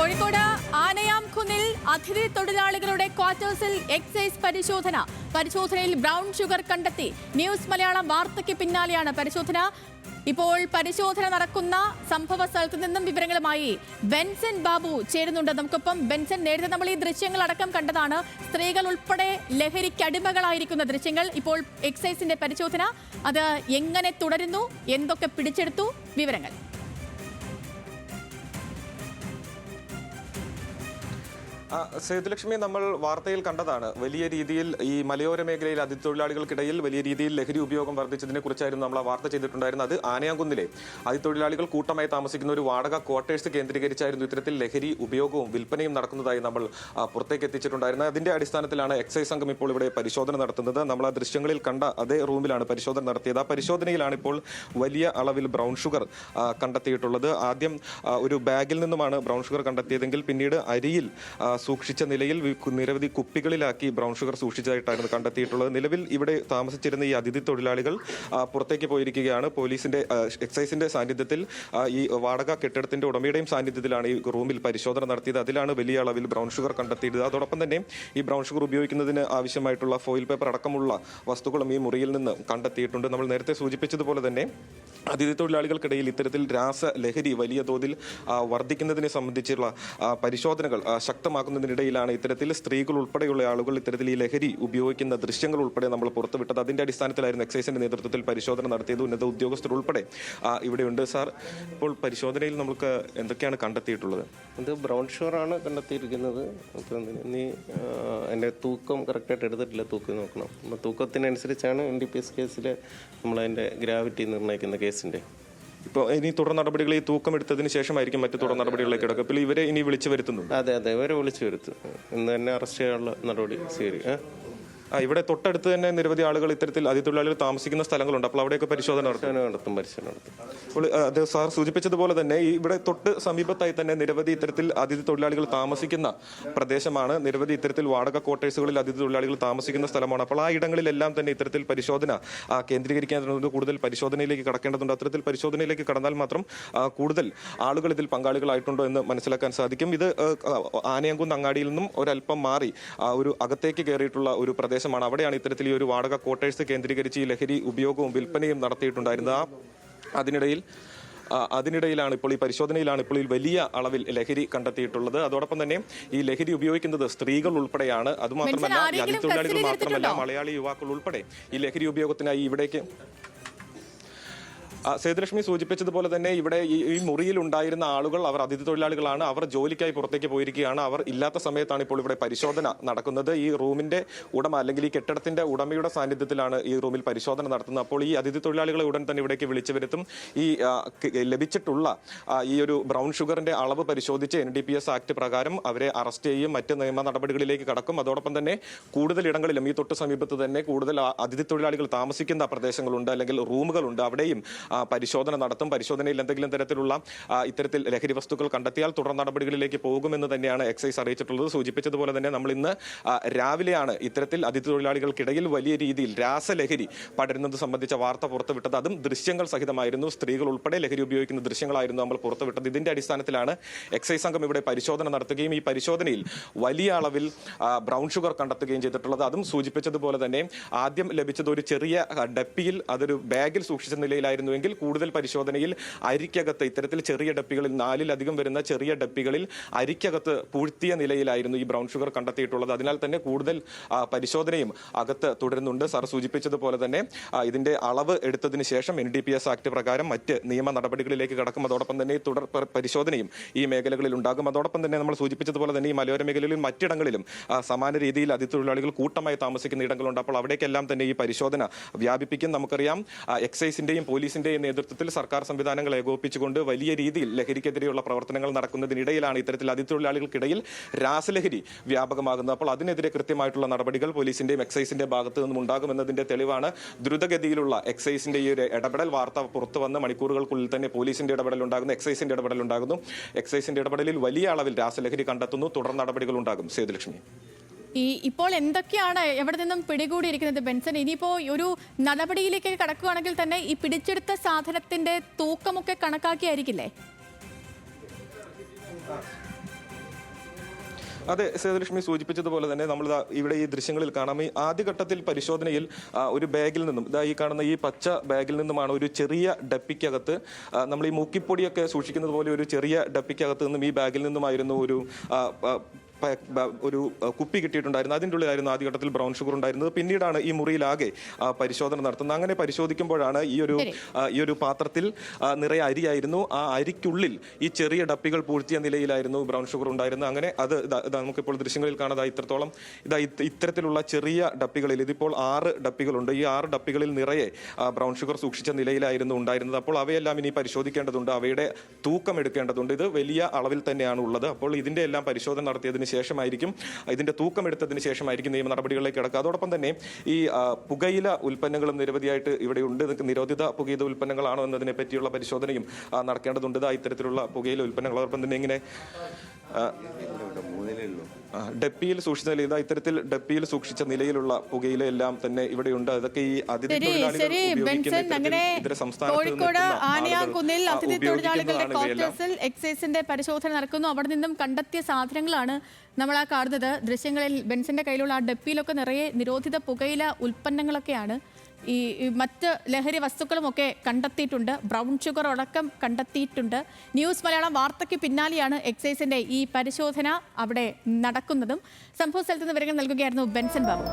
കോഴിക്കോട് ആനയാംകുന്നിൽ അതിഥി തൊഴിലാളികളുടെ ക്വാർട്ടേഴ്സിൽ എക്സൈസ് പരിശോധനയിൽ ബ്രൗൺ ഷുഗർ കണ്ടെത്തി. ന്യൂസ് മലയാളം വാർത്തയ്ക്ക് പിന്നാലെയാണ് പരിശോധന. ഇപ്പോൾ പരിശോധന നടക്കുന്ന സംഭവ സ്ഥലത്ത് നിന്നും വിവരങ്ങളുമായി ബെൻസൻ ബാബു ചേരുന്നുണ്ട് നമുക്കൊപ്പം. ബെൻസൻ, നേരത്തെ നമ്മൾ ഈ ദൃശ്യങ്ങൾ അടക്കം കണ്ടതാണ്. സ്ത്രീകൾ ഉൾപ്പെടെ ലഹരിക്കടിമകളായിരിക്കുന്ന ദൃശ്യങ്ങൾ. ഇപ്പോൾ എക്സൈസിന്റെ പരിശോധന അത് എങ്ങനെ തുടരുന്നു, എന്തൊക്കെ പിടിച്ചെടുത്തു, വിവരങ്ങൾ? സേതുലക്ഷ്മി, നമ്മൾ വാർത്തയിൽ കണ്ടതാണ്. വലിയ രീതിയിൽ ഈ മലയോര മേഖലയിൽ അതിഥിത്തൊഴിലാളികൾക്കിടയിൽ വലിയ രീതിയിൽ ലഹരി ഉപയോഗം വർദ്ധിച്ചതിനെ കുറിച്ചായിരുന്നു നമ്മൾ ആ വാർത്ത ചെയ്തിട്ടുണ്ടായിരുന്നത്. അത് ആനയാംകുന്നിലെ അതിഥിത്തൊഴിലാളികൾ കൂട്ടമായി താമസിക്കുന്ന ഒരു വാടക ക്വാർട്ടേഴ്സ് കേന്ദ്രീകരിച്ചായിരുന്നു ഇത്തരത്തിൽ ലഹരി ഉപയോഗവും വിൽപ്പനയും നടക്കുന്നതായി നമ്മൾ പുറത്തേക്ക് എത്തിച്ചിട്ടുണ്ടായിരുന്നത്. അതിന്റെ അടിസ്ഥാനത്തിലാണ് എക്സൈസ് സംഘം ഇപ്പോൾ ഇവിടെ പരിശോധന നടത്തുന്നത്. നമ്മൾ ആ ദൃശ്യങ്ങളിൽ കണ്ട അതേ റൂമിലാണ് പരിശോധന നടത്തിയത്. ആ പരിശോധനയിലാണ് ഇപ്പോൾ വലിയ അളവിൽ ബ്രൗൺ ഷുഗർ കണ്ടെത്തിയിട്ടുള്ളത്. ആദ്യം ഒരു ബാഗിൽ നിന്നുമാണ് ബ്രൗൺ ഷുഗർ കണ്ടെത്തിയതെങ്കിൽ പിന്നീട് അരിയിൽ സൂക്ഷിച്ച നിലയിൽ നിരവധി കുപ്പികളിലാക്കി ബ്രൗൺ ഷുഗർ സൂക്ഷിച്ചതായിട്ടായിരുന്നു കണ്ടെത്തിയിട്ടുള്ളത്. നിലവിൽ ഇവിടെ താമസിച്ചിരുന്ന ഈ അതിഥി തൊഴിലാളികൾ പുറത്തേക്ക് പോയിരിക്കുകയാണ്. പോലീസിന്റെ എക്സൈസിന്റെ സാന്നിധ്യത്തിൽ ഈ വാടക കെട്ടിടത്തിന്റെ ഉടമയുടെയും സാന്നിധ്യത്തിലാണ് ഈ റൂമിൽ പരിശോധന നടത്തിയത്. അതിലാണ് വലിയ അളവിൽ ബ്രൗൺ ഷുഗർ കണ്ടെത്തിയത്. അതോടൊപ്പം തന്നെ ഈ ബ്രൗൺ ഷുഗർ ഉപയോഗിക്കുന്നതിന് ആവശ്യമായിട്ടുള്ള ഫോയിൽ പേപ്പർ അടക്കമുള്ള വസ്തുക്കളും ഈ മുറിയിൽ നിന്ന് കണ്ടെത്തിയിട്ടുണ്ട്. നമ്മൾ നേരത്തെ സൂചിപ്പിച്ചതുപോലെ തന്നെ അതിഥി തൊഴിലാളികൾക്കിടയിൽ ഇത്തരത്തിൽ രാസലഹരി വലിയ തോതിൽ വർദ്ധിക്കുന്നതിനെ സംബന്ധിച്ചുള്ള പരിശോധനകൾ ശക്തമാക്കുന്നതിനിടയിലാണ് ഇത്തരത്തിൽ സ്ത്രീകൾ ഉൾപ്പെടെയുള്ള ആളുകൾ ഇത്തരത്തിൽ ഈ ലഹരി ഉപയോഗിക്കുന്ന ദൃശ്യങ്ങൾ ഉൾപ്പെടെ നമ്മൾ പുറത്തുവിട്ടത്. അതിന്റെ അടിസ്ഥാനത്തിലായിരുന്നു എക്സൈസിന്റെ നേതൃത്വത്തിൽ പരിശോധന നടത്തിയത്. ഉന്നത ഉദ്യോഗസ്ഥർ ഉൾപ്പെടെ ഇവിടെയുണ്ട്. സാർ, ഇപ്പോൾ പരിശോധനയിൽ നമുക്ക് എന്തൊക്കെയാണ് കണ്ടെത്തിയിട്ടുള്ളത്? ഇത് ബ്രൗൺ ഷുഗറാണ് കണ്ടെത്തിയിരിക്കുന്നത്. അപ്പം ഇനി എൻ്റെ തൂക്കം കറക്റ്റായിട്ട് എടുത്തിട്ടില്ല, തൂക്കം നോക്കണം. അപ്പോൾ തൂക്കത്തിനനുസരിച്ചാണ് NDPS കേസിൽ നമ്മളതിൻ്റെ ഗ്രാവിറ്റി നിർണ്ണയിക്കുന്ന കേസിൻ്റെ. ഇപ്പോൾ ഇനി തുടർ നടപടികൾ ഈ തൂക്കം എടുത്തതിന് ശേഷമായിരിക്കും മറ്റു തുടർ നടപടികളിലേക്ക് കിടക്കുക. അപ്പോൾ ഇവരെ ഇനി വിളിച്ചു വരുത്തുന്നുണ്ട്? അതെ, ഇവരെ വിളിച്ചു വരുത്തും. ഇന്ന് തന്നെ അറസ്റ്റ് ചെയ്യാനുള്ള നടപടി സ്വീകരിക്കും. ഇവിടെ തൊട്ടടുത്ത് തന്നെ നിരവധി ആളുകൾ ഇത്തരത്തിൽ അതിഥിത്തൊഴിലാളികൾ താമസിക്കുന്ന സ്ഥലങ്ങളുണ്ട്. അപ്പോൾ അവിടെയൊക്കെ പരിശോധന നടത്തും. അപ്പോൾ അത് സാർ സൂചിപ്പിച്ചതുപോലെ തന്നെ ഇവിടെ തൊട്ട് സമീപത്തായി തന്നെ നിരവധി ഇത്തരത്തിൽ അതിഥി തൊഴിലാളികൾ താമസിക്കുന്ന പ്രദേശമാണ്. നിരവധി ഇത്തരത്തിൽ വാടക ക്വാർട്ടേഴ്സുകളിൽ അതിഥി തൊഴിലാളികൾ താമസിക്കുന്ന സ്ഥലമാണ്. അപ്പോൾ ആ ഇടങ്ങളിലെല്ലാം തന്നെ ഇത്തരത്തിൽ പരിശോധന കേന്ദ്രീകരിക്കേണ്ടതുണ്ട്. കൂടുതൽ പരിശോധനയിലേക്ക് കടക്കേണ്ടതുണ്ട്. അത്തരത്തിൽ പരിശോധനയിലേക്ക് കടന്നാൽ മാത്രം കൂടുതൽ ആളുകൾ ഇതിൽ പങ്കാളികളായിട്ടുണ്ടോ എന്ന് മനസ്സിലാക്കാൻ സാധിക്കും. ഇത് ആനയാംകുന്ന് അങ്ങാടിയിൽ നിന്നും ഒരല്പം മാറി ഒരു അകത്തേക്ക് കയറിയിട്ടുള്ള ഒരു പ്രദേശമാണ്. അവിടെയാണ് ഇത്തരത്തിൽ ഈ ഒരു വാടക ക്വാർട്ടേഴ്സ് കേന്ദ്രീകരിച്ച് ഈ ലഹരി ഉപയോഗവും വിൽപ്പനയും നടത്തിയിട്ടുണ്ടായിരുന്നത്. അതിനിടയിലാണ് ഇപ്പോൾ ഈ പരിശോധനയിലാണ് ഇപ്പോൾ ഈ വലിയ അളവിൽ ലഹരി കണ്ടെത്തിയിട്ടുള്ളത്. അതോടൊപ്പം തന്നെ ഈ ലഹരി ഉപയോഗിക്കുന്നത് സ്ത്രീകൾ ഉൾപ്പെടെയാണ്. അതുമാത്രമല്ല, അതിഥിത്തൊഴിലാളികൾ മാത്രമല്ല, മലയാളി യുവാക്കൾ ഉൾപ്പെടെ ഈ ലഹരി ഉപയോഗത്തിനായി ഇവിടേക്ക് സേതുലക്ഷ്മി സൂചിപ്പിച്ചതുപോലെ തന്നെ ഇവിടെ ഈ മുറിയിൽ ഉണ്ടായിരുന്ന ആളുകൾ അവർ അതിഥി തൊഴിലാളികളാണ്. അവർ ജോലിക്കായി പുറത്തേക്ക് പോയിരിക്കുകയാണ്. അവർ ഇല്ലാത്ത സമയത്താണ് ഇപ്പോൾ ഇവിടെ പരിശോധന നടക്കുന്നത്. ഈ റൂമിന്റെ ഉടമ അല്ലെങ്കിൽ ഈ കെട്ടിടത്തിന്റെ ഉടമയുടെ സാന്നിധ്യത്തിലാണ് ഈ റൂമിൽ പരിശോധന നടത്തുന്നത്. അപ്പോൾ ഈ അതിഥി തൊഴിലാളികളെ ഉടൻ തന്നെ ഇവിടേക്ക് വിളിച്ചു വരുത്തും. ഈ ലഭിച്ചിട്ടുള്ള ഈ ഒരു ബ്രൗൺ ഷുഗറിന്റെ അളവ് പരിശോധിച്ച് NDPS ആക്ട് പ്രകാരം അവരെ അറസ്റ്റ് ചെയ്യും, മറ്റ് നിയമ നടപടികളിലേക്ക് കടക്കും. അതോടൊപ്പം തന്നെ കൂടുതൽ ഇടങ്ങളിലും ഈ തൊട്ട് സമീപത്ത് തന്നെ കൂടുതൽ അതിഥി തൊഴിലാളികൾ താമസിക്കുന്ന പ്രദേശങ്ങളുണ്ട്, അല്ലെങ്കിൽ റൂമുകളുണ്ട്. അവിടെയും പരിശോധന നടത്തും. പരിശോധനയിൽ എന്തെങ്കിലും തരത്തിലുള്ള ഇത്തരത്തിൽ ലഹരി വസ്തുക്കൾ കണ്ടെത്തിയാൽ തുടർ നടപടികളിലേക്ക് പോകുമെന്ന് തന്നെയാണ് എക്സൈസ് അറിയിച്ചിട്ടുള്ളത്. സൂചിപ്പിച്ചതുപോലെ തന്നെ നമ്മൾ ഇന്ന് രാവിലെയാണ് ഇത്തരത്തിൽ അതിഥി തൊഴിലാളികൾക്കിടയിൽ വലിയ രീതിയിൽ രാസലഹരി പടരുന്നത് സംബന്ധിച്ച വാർത്ത പുറത്തുവിട്ടത്. അതും ദൃശ്യങ്ങൾ സഹിതമായിരുന്നു. സ്ത്രീകൾ ഉൾപ്പെടെ ലഹരി ഉപയോഗിക്കുന്ന ദൃശ്യങ്ങളായിരുന്നു നമ്മൾ പുറത്തുവിട്ടത്. ഇതിന്റെ അടിസ്ഥാനത്തിലാണ് എക്സൈസ് സംഘം ഇവിടെ പരിശോധന നടത്തുകയും ഈ പരിശോധനയിൽ വലിയ അളവിൽ ബ്രൗൺ ഷുഗർ കണ്ടെത്തുകയും ചെയ്തിട്ടുള്ളത്. അതും സൂചിപ്പിച്ചതുപോലെ തന്നെ ആദ്യം ലഭിച്ചത് ഒരു ചെറിയ ഡപ്പിയിൽ, അതൊരു ബാഗിൽ സൂക്ഷിച്ച നിലയിലായിരുന്നു. കൂടുതൽ പരിശോധനയിൽ അരിക്കകത്ത് ഇത്തരത്തിൽ ചെറിയ ഡപ്പികളിൽ 4-ലധികം വരുന്ന ചെറിയ ഡപ്പികളിൽ അരിക്കകത്ത് പൂഴ്ത്തിയ നിലയിലായിരുന്നു ഈ ബ്രൗൺ ഷുഗർ കണ്ടെത്തിയിട്ടുള്ളത്. അതിനാൽ തന്നെ കൂടുതൽ പരിശോധനയും അകത്ത് തുടരുന്നുണ്ട്. സാർ സൂചിപ്പിച്ചതുപോലെ തന്നെ ഇതിന്റെ അളവ് എടുത്തതിന് ശേഷം NDPS ആക്ട് പ്രകാരം മറ്റ് നിയമ നടപടികളിലേക്ക് കടക്കും. അതോടൊപ്പം തന്നെ തുടർ പരിശോധനയും ഈ മേഖലകളിൽ ഉണ്ടാകും. അതോടൊപ്പം തന്നെ നമ്മൾ സൂചിപ്പിച്ചതുപോലെ തന്നെ ഈ മലയോര മേഖലയിലും മറ്റിടങ്ങളിലും സമാന രീതിയിൽ അതിഥി തൊഴിലാളികൾ കൂട്ടമായി താമസിക്കുന്ന ഇടങ്ങളുണ്ട്. അപ്പോൾ അവിടേക്കെല്ലാം തന്നെ ഈ പരിശോധന വ്യാപിപ്പിക്കും. നമുക്കറിയാം, എക്സൈസിന്റെയും പോലീസിന്റെയും നേതൃത്വത്തിൽ സർക്കാർ സംവിധാനങ്ങൾ ഏകോപിപ്പിച്ചുകൊണ്ട് വലിയ രീതിയിൽ ലഹരിക്കെതിരെയുള്ള പ്രവർത്തനങ്ങൾ നടക്കുന്നതിനിടയിലാണ് ഇത്തരത്തിൽ അതിഥിത്തൊഴിലാളികൾക്കിടയിൽ രാസലഹരി വ്യാപകമാകുന്നത്. അപ്പോൾ അതിനെതിരെ കൃത്യമായിട്ടുള്ള നടപടികൾ പോലീസിന്റെയും എക്സൈസിന്റെ ഭാഗത്തു നിന്നും ഉണ്ടാകുമെന്നതിന്റെ തെളിവാണ് ദ്രുതഗതിയിലുള്ള എക്സൈസിന്റെ ഈ ഒരു ഇടപെടൽ. വാർത്ത പുറത്തു വന്ന മണിക്കൂറുകൾക്കുള്ളിൽ തന്നെ പോലീസിന്റെ ഇടപെടൽ ഉണ്ടാകുന്നു, എക്സൈസിന്റെ ഇടപെടൽ ഉണ്ടാകുന്നു. എക്സൈസിന്റെ ഇടപെടലിൽ വലിയ അളവിൽ രാസലഹരി കണ്ടെത്തുന്നു. തുടർ നടപടികൾ ഉണ്ടാകും. സേതുലക്ഷ്മി, ഇപ്പോൾ എന്തൊക്കെയാണ് എവിടെ നിന്നും പിടികൂടിയിരിക്കുന്നത് ബെൻസൺ? ഇനിയിപ്പോൾ ഒരു നടപടിയിലേക്ക് കടക്കുകയാണെങ്കിൽ തന്നെ ഈ പിടിച്ചെടുത്ത സാധനത്തിന്റെ തൂക്കമൊക്കെ കണക്കാക്കിയായിരിക്കില്ലേ? അതെ, സേതുലക്ഷ്മി സൂചിപ്പിച്ചതുപോലെ തന്നെ നമ്മൾ ഇവിടെ ഈ ദൃശ്യങ്ങളിൽ കാണാം. ഈ ആദ്യഘട്ടത്തിൽ പരിശോധനയിൽ ഒരു ബാഗിൽ നിന്നും ഈ കാണുന്ന ഈ പച്ച ബാഗിൽ നിന്നുമാണ് ഒരു ചെറിയ ഡപ്പിക്കകത്ത് നമ്മൾ ഈ മൂക്കിപ്പൊടിയൊക്കെ സൂക്ഷിക്കുന്നത് പോലെ ഒരു ചെറിയ ഡപ്പിക്കകത്ത് നിന്നും ഈ ബാഗിൽ നിന്നുമായിരുന്നു ഒരു കുപ്പി കിട്ടിയിട്ടുണ്ടായിരുന്നു. അതിൻ്റെ ഉള്ളിലായിരുന്നു ആദ്യഘട്ടത്തിൽ ബ്രൗൺ ഷുഗർ ഉണ്ടായിരുന്നത്. പിന്നീടാണ് ഈ മുറിയിലാകെ പരിശോധന നടത്തുന്നത്. അങ്ങനെ പരിശോധിക്കുമ്പോഴാണ് ഈ ഒരു പാത്രത്തിൽ നിറയെ അരിയായിരുന്നു. ആ അരിക്കുള്ളിൽ ഈ ചെറിയ ഡപ്പികൾ പൂഴ്ത്തിയ നിലയിലായിരുന്നു ബ്രൗൺ ഷുഗർ ഉണ്ടായിരുന്നത്. അങ്ങനെ അത് നമുക്കിപ്പോൾ ദൃശ്യങ്ങളിൽ കാണാതെ ഇത്രത്തോളം ഇത്തരത്തിലുള്ള ചെറിയ ഡപ്പികളിൽ ഇതിപ്പോൾ 6 ഡപ്പികളുണ്ട്. ഈ 6 ഡപ്പികളിൽ നിറയെ ബ്രൗൺ ഷുഗർ സൂക്ഷിച്ച നിലയിലായിരുന്നു ഉണ്ടായിരുന്നത്. അപ്പോൾ അവയെല്ലാം ഇനി പരിശോധിക്കേണ്ടതുണ്ട്, അവയുടെ തൂക്കം എടുക്കേണ്ടതുണ്ട്. ഇത് വലിയ അളവിൽ തന്നെയാണ് ഉള്ളത്. അപ്പോൾ ഇതിന്റെ എല്ലാം പരിശോധന നടത്തിയതിന് ശേഷമായിരിക്കും, ഇതിന്റെ തൂക്കം എടുത്തതിന് ശേഷമായിരിക്കും നിയമ നടപടികളിലേക്ക് കിടക്കുക. അതോടൊപ്പം തന്നെ ഈ പുകയില ഉൽപ്പന്നങ്ങളും നിരവധിയായിട്ട് ഇവിടെ ഉണ്ട്. നിരോധിത പുകയില ഉൽപ്പന്നങ്ങളാണോ എന്നതിനെ പറ്റിയുള്ള പരിശോധനയും നടക്കേണ്ടതുണ്ട്. ഇത്തരത്തിലുള്ള പുകയില ഉൽപ്പന്നങ്ങൾ അതോടൊപ്പം തന്നെ ഇങ്ങനെ ഡപ്പിയിൽ സൂക്ഷിച്ച നിലയിൽ ഇത്തരത്തിൽ ഡപ്പിയിൽ സൂക്ഷിച്ച നിലയിലുള്ള പുകയില എല്ലാം തന്നെ ഇവിടെയുണ്ട്. അതൊക്കെ ഈ അതിഥി കോഴിക്കോട് ആനയാംകുന്നിൽ അതിഥി തൊഴിലാളികളുടെ ക്വാർട്ടേഴ്സിൽ എക്സൈസിന്റെ പരിശോധന നടക്കുന്നു. അവിടെ നിന്നും കണ്ടെത്തിയ സാധനങ്ങളാണ് നമ്മൾ ആ കാണുന്നത്. ദൃശ്യങ്ങളിൽ ബെൻസിന്റെ കയ്യിലുള്ള ആ ഡപ്പിയിലൊക്കെ നിറയെ നിരോധിത പുകയില ഉൽപ്പന്നങ്ങളൊക്കെയാണ്. ഈ മറ്റ് ലഹരി വസ്തുക്കളുമൊക്കെ കണ്ടെത്തിയിട്ടുണ്ട്. ബ്രൗൺ ഷുഗർ അടക്കം കണ്ടെത്തിയിട്ടുണ്ട്. ന്യൂസ് മലയാളം വാർത്തയ്ക്ക് പിന്നാലെയാണ് എക്സൈസിന്റെ ഈ പരിശോധന അവിടെ നടക്കുന്നതും. സംഭവ സ്ഥലത്ത് നിന്ന് വിവരങ്ങൾ നൽകുകയായിരുന്നു ബെൻസൻ ബാബു.